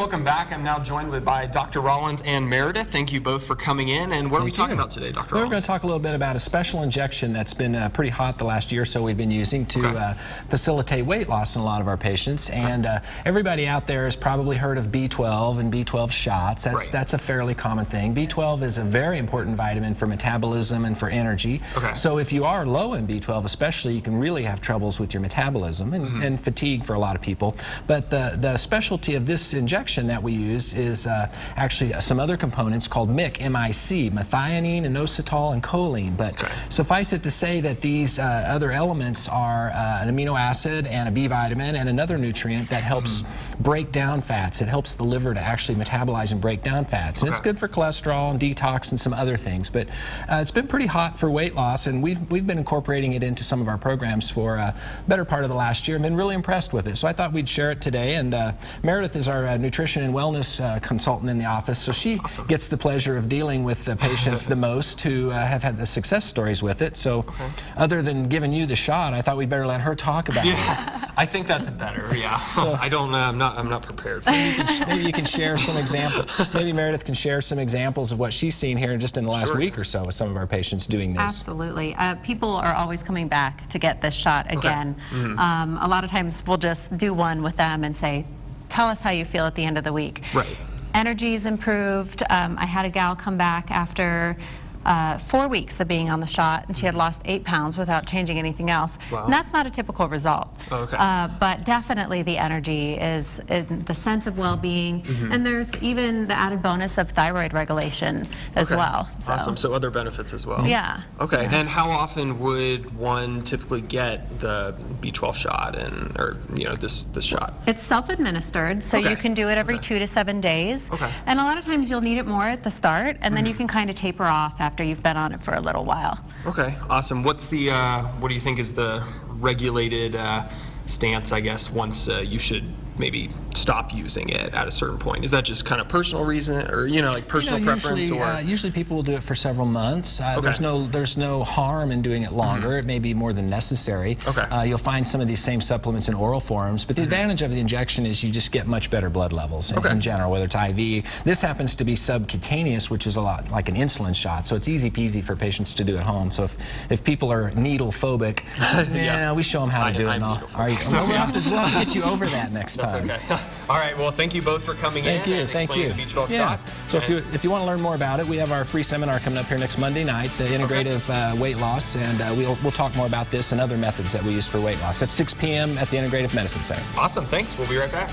welcome back. I'm now joined by Dr. Rollins and Meredith. Thank you both for coming in. And what are we talking about today, Dr. Rollins? We're going to talk a little bit about a special injection that's been pretty hot the last year or so we've been using to facilitate weight loss in a lot of our patients. And everybody out there has probably heard of B12 and B12 shots. That's a fairly common thing. B12 is a very important vitamin for metabolism and for energy. So if you are low in B12 especially, you can really have troubles with your metabolism and fatigue for a lot of people. But the specialty of this injection that we use is actually some other components called MIC, M-I-C, methionine, inositol, and choline. But suffice it to say that these other elements are an amino acid and a B vitamin and another nutrient that helps break down fats. It helps the liver to actually metabolize and break down fats. And it's good for cholesterol and detox and some other things. But it's been pretty hot for weight loss, and we've been incorporating it into some of our programs for a better part of the last year and been really impressed with it. So I thought we'd share it today. And Meredith is our nutrition and wellness consultant in the office, so she gets the pleasure of dealing with the patients the most who have had the success stories with it. So other than giving you the shot, I thought we'd better let her talk about it. I think that's better, So I'm not prepared for maybe you can share some examples. Maybe Meredith can share some examples of what she's seen here just in the last week or so with some of our patients doing this. Absolutely. People are always coming back to get this shot again. A lot of times we'll just do one with them and say, tell us how you feel at the end of the week. Energy's improved. I had a gal come back after 4 weeks of being on the shot, and she had lost 8 pounds without changing anything else. And that's not a typical result. But definitely the energy is the sense of well-being, and there's even the added bonus of thyroid regulation as well. So. Awesome. So other benefits as well. And how often would one typically get the B12 shot or this shot? It's self-administered, so you can do it every 2 to 7 days. And a lot of times you'll need it more at the start, and then you can kind of taper off after you've been on it for a little while. Awesome. What's the what do you think is the regulated stance, I guess, once you should maybe stop using it at a certain point? Is that just kind of personal reason, or like personal preference? Usually people will do it for several months. There's no harm in doing it longer. It may be more than necessary. You'll find some of these same supplements in oral forms, but the advantage of the injection is you just get much better blood levels in general, whether it's IV. This happens to be subcutaneous, which is a lot like an insulin shot, so it's easy peasy for patients to do at home. So if people are needle phobic, we show them how to do it. We'll have to get you over that next time. All right. Well, thank you both for coming in and explaining the B12 shot. So if you want to learn more about it, we have our free seminar coming up here next Monday night, the integrative weight loss, and we'll talk more about this and other methods that we use for weight loss. At 6 p.m. at the Integrative Medicine Center. Awesome. Thanks. We'll be right back.